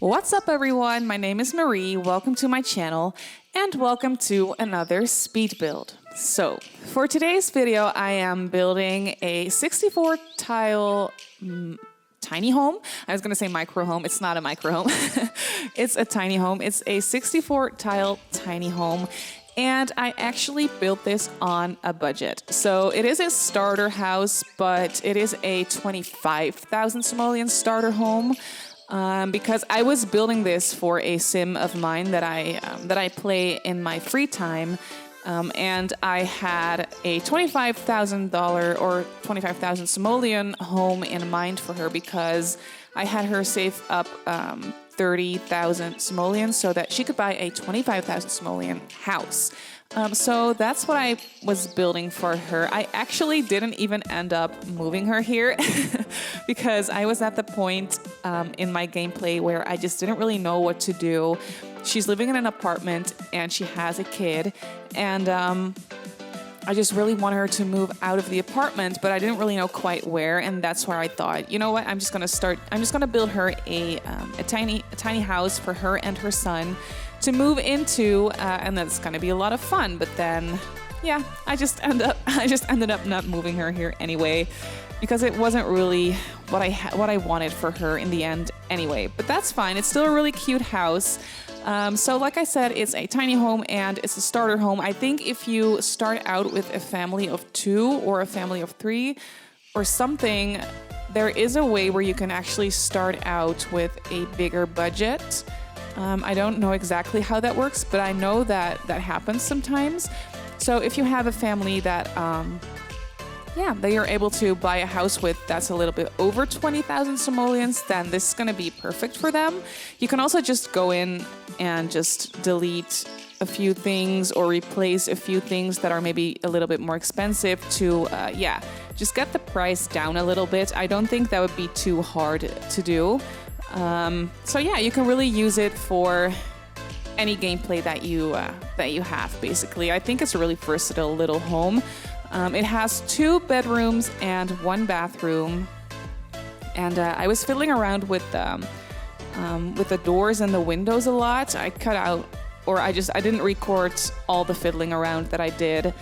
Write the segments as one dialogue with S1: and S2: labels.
S1: What's up everyone, my name is Marie, welcome to my channel and welcome to another speed build. So for today's video I am building a 64 tile tiny home. I was gonna say micro home, it's not a micro home. It's a tiny home, it's a 64 tile tiny home. And I actually built this on a budget. So it is a starter house, but it is a 25,000 simoleon starter home. Because I was building this for a sim of mine that I play in my free time, and I had a $25,000 or 25,000 simoleon home in mind for her because I had her save up 30,000 simoleons so that she could buy a 25,000 simoleon house. So that's what I was building for her. I actually didn't even end up moving her here because I was at the point in my gameplay where I just didn't really know what to do. She's living in an apartment and she has a kid, and I just really wanted her to move out of the apartment, but I didn't really know quite where, and that's where I thought, you know what, I'm just gonna build her a tiny house for her and her son to move into, and that's gonna be a lot of fun. But then, yeah, I just ended up not moving her here anyway, because it wasn't really what I wanted for her in the end anyway. But that's fine. It's still a really cute house. So like I said, it's a tiny home and it's a starter home. I think if you start out with a family of 2 or a family of 3 or something, there is a way where you can actually start out with a bigger budget. I don't know exactly how that works, but I know that that happens sometimes. So if you have a family that, that you're able to buy a house with that's a little bit over 20,000 simoleons, then this is going to be perfect for them. You can also just go in and just delete a few things or replace a few things that are maybe a little bit more expensive to, just get the price down a little bit. I don't think that would be too hard to do. So yeah, you can really use it for any gameplay that you have, basically. I think it's a really versatile little home. It has 2 bedrooms and 1 bathroom, and I was fiddling around with the doors and the windows a lot. I cut out, or I didn't record all the fiddling around that I did,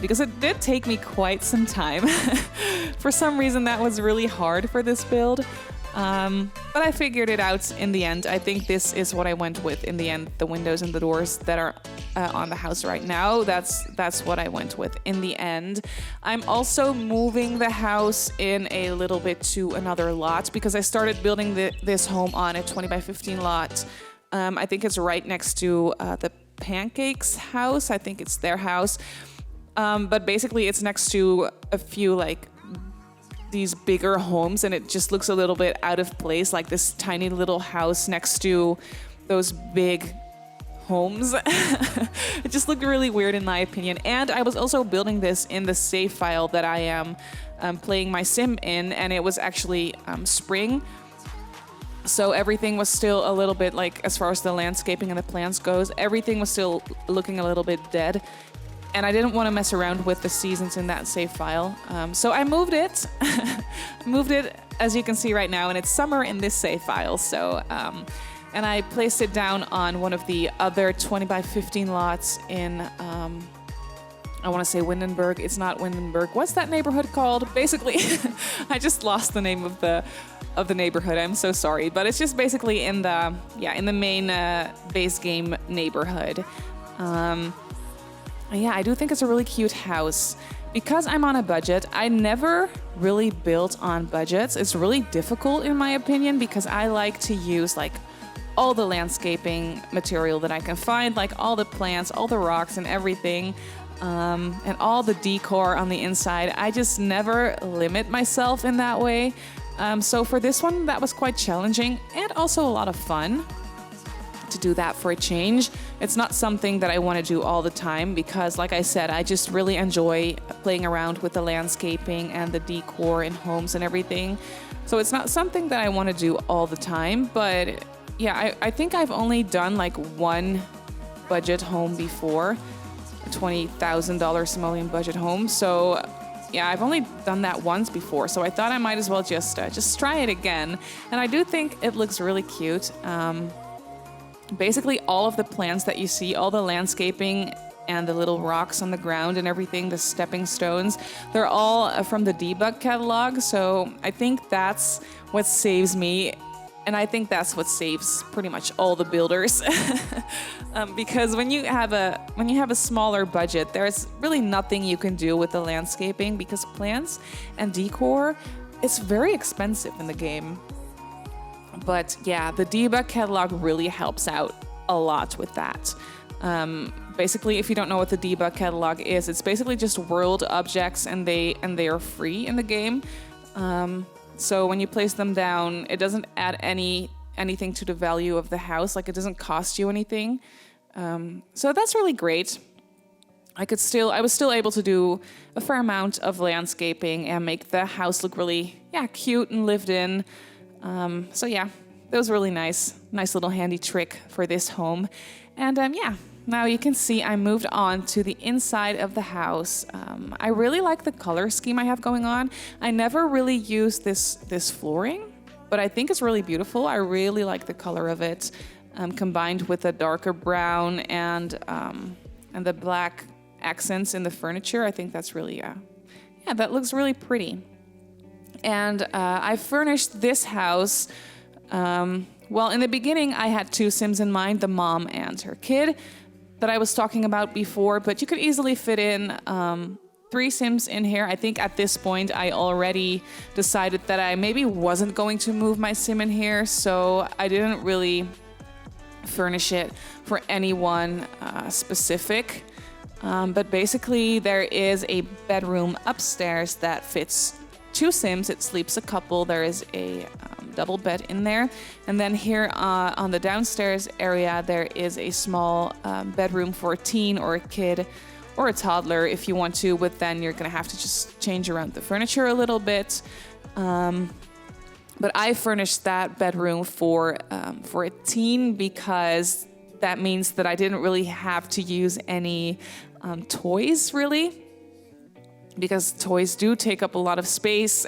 S1: because it did take me quite some time. For some reason, that was really hard for this build. But I figured it out in the end. I think this is what I went with in the end. The windows and the doors that are on the house right now, that's what I went with in the end. I'm also moving the house in a little bit to another lot because I started building this home on a 20 by 15 lot. I think it's right next to the Pancakes house. I think it's their house. But basically it's next to a few these bigger homes, and it just looks a little bit out of place, like this tiny little house next to those big homes. It just looked really weird in my opinion. And I was also building this in the save file that I am playing my sim in, and it was actually spring. So everything was still a little bit, like, as far as the landscaping and the plants goes, everything was still looking a little bit dead. And I didn't want to mess around with the seasons in that save file. So I moved it. Moved it, as you can see right now, and it's summer in this save file. So, and I placed it down on one of the other 20 by 15 lots in, I want to say Windenburg. It's not Windenburg. What's that neighborhood called? Basically, I just lost the name of the neighborhood. I'm so sorry. But it's just basically in the main base game neighborhood. Yeah, I do think it's a really cute house. Because I'm on a budget, I never really built on budgets. It's really difficult in my opinion because I like to use all the landscaping material that I can find, like all the plants, all the rocks and everything, and all the decor on the inside. I just never limit myself in that way. So for this one, that was quite challenging and also a lot of fun to do that for a change. It's not something that I want to do all the time because, like I said, I just really enjoy playing around with the landscaping and the decor in homes and everything. So it's not something that I want to do all the time. But yeah, I think I've only done one budget home before, a $20,000 simoleon budget home. So yeah, I've only done that once before, so I thought I might as well just try it again. And I do think it looks really cute. Basically, all of the plants that you see, all the landscaping and the little rocks on the ground and everything, the stepping stones, they're all from the debug catalog. So I think that's what saves me. And I think that's what saves pretty much all the builders. Because when you have a smaller budget, there's really nothing you can do with the landscaping, because plants and decor, it's very expensive in the game. But yeah, the debug catalog really helps out a lot with that. Basically, if you don't know what the debug catalog is, it's basically just world objects, and they are free in the game. So when you place them down, it doesn't add anything to the value of the house. Like, it doesn't cost you anything. So that's really great. I was still able to do a fair amount of landscaping and make the house look really, cute and lived in. So yeah, that was really nice little handy trick for this home. And now you can see I moved on to the inside of the house. I really like the color scheme I have going on. I never really used this flooring, but I think it's really beautiful. I really like the color of it, combined with the darker brown and the black accents in the furniture. I think that's really, that looks really pretty. And I furnished this house. Well, in the beginning, I had two Sims in mind, the mom and her kid that I was talking about before, but you could easily fit in 3 Sims in here. I think at this point, I already decided that I maybe wasn't going to move my Sim in here, so I didn't really furnish it for anyone specific. But basically, there is a bedroom upstairs that fits 2 Sims. It sleeps a couple. There is a double bed in there. And then here on the downstairs area, there is a small bedroom for a teen or a kid or a toddler if you want to, but then you're going to have to just change around the furniture a little bit. But I furnished that bedroom for a teen, because that means that I didn't really have to use any toys, really. Because toys do take up a lot of space,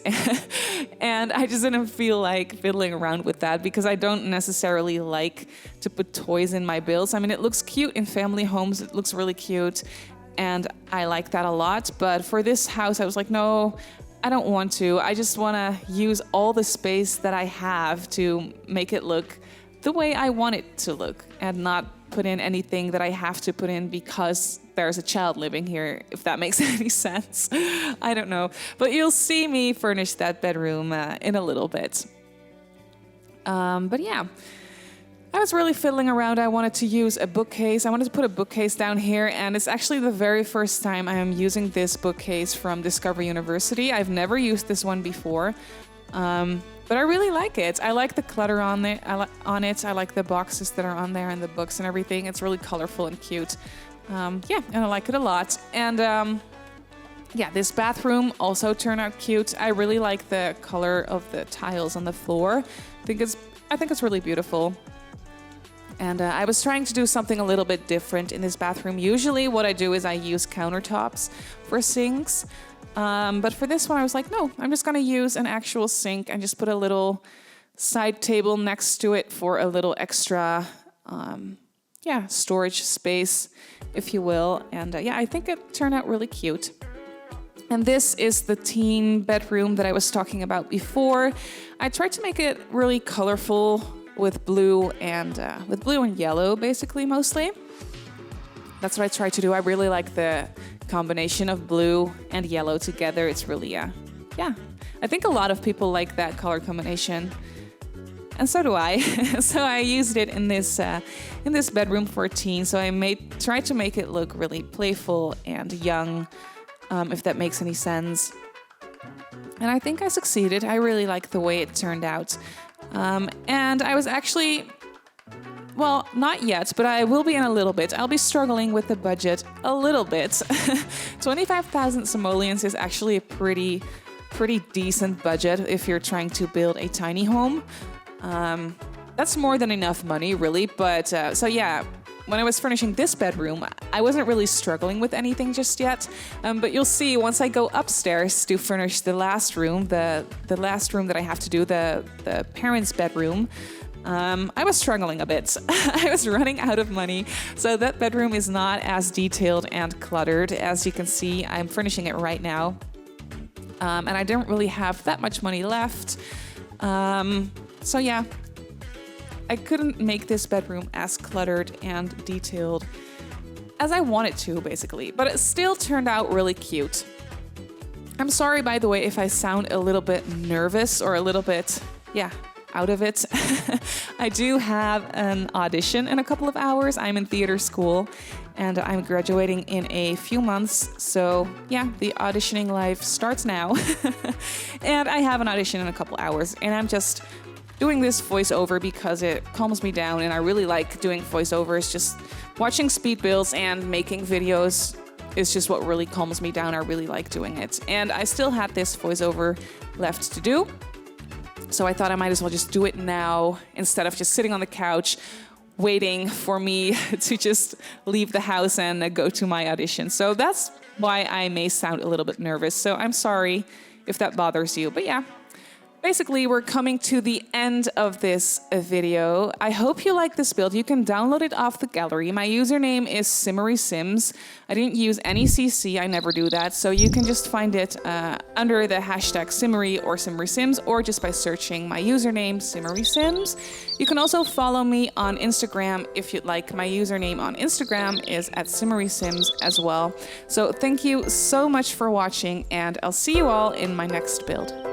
S1: and I just didn't feel like fiddling around with that, because I don't necessarily like to put toys in my builds. I mean, it looks cute in family homes, it looks really cute, and I like that a lot. But for this house, I was like, no, I don't want to. I just want to use all the space that I have to make it look the way I want it to look, and not put in anything that I have to put in because there's a child living here, if that makes any sense. I don't know. But you'll see me furnish that bedroom in a little bit. But yeah, I was really fiddling around. I wanted to use a bookcase. I wanted to put a bookcase down here, and it's actually the very first time I am using this bookcase from Discovery University. I've never used this one before. But I really like it. I like the clutter on it. I like the boxes that are on there and the books and everything. It's really colorful and cute. And I like it a lot. And this bathroom also turned out cute. I really like the color of the tiles on the floor. I think it's really beautiful. And I was trying to do something a little bit different in this bathroom. Usually what I do is I use countertops for sinks. But for this one, I was like, no, I'm just going to use an actual sink and just put a little side table next to it for a little extra, storage space, if you will. And I think it turned out really cute. And this is the teen bedroom that I was talking about before. I tried to make it really colorful with blue and yellow, basically, mostly. That's what I tried to do. I really like the combination of blue and yellow together. It's really, I think a lot of people like that color combination. And so do I. So I used it in this bedroom for a teen. So I tried to make it look really playful and young, if that makes any sense. And I think I succeeded. I really like the way it turned out. And I was actually, well, not yet, but I will be in a little bit. I'll be struggling with the budget a little bit. 25,000 simoleons is actually a pretty decent budget if you're trying to build a tiny home. That's more than enough money, really. But when I was furnishing this bedroom, I wasn't really struggling with anything just yet. But you'll see once I go upstairs to furnish the last room, the last room that I have to do, the parents' bedroom, I was struggling a bit. I was running out of money, so that bedroom is not as detailed and cluttered. As you can see, I'm furnishing it right now, and I don't really have that much money left. So yeah, I couldn't make this bedroom as cluttered and detailed as I wanted to, basically, but it still turned out really cute. I'm sorry, by the way, if I sound a little bit nervous or a little bit, out of it. I do have an audition in a couple of hours. I'm in theater school and I'm graduating in a few months. So yeah, the auditioning life starts now. And I have an audition in a couple hours, and I'm just doing this voiceover because it calms me down, and I really like doing voiceovers. Just watching speed builds and making videos is just what really calms me down. I really like doing it. And I still had this voiceover left to do. So I thought I might as well just do it now instead of just sitting on the couch waiting for me to just leave the house and go to my audition. So that's why I may sound a little bit nervous. So I'm sorry if that bothers you. But yeah, basically we're coming to the end of this video. I hope you like this build. You can download it off the gallery. My username is Simmarysims. I didn't use any CC, I never do that. So you can just find it under the hashtag Simmary or Simmarysims, or just by searching my username, Simmarysims. You can also follow me on Instagram if you'd like. My username on Instagram is @Simmarysims as well. So thank you so much for watching, and I'll see you all in my next build.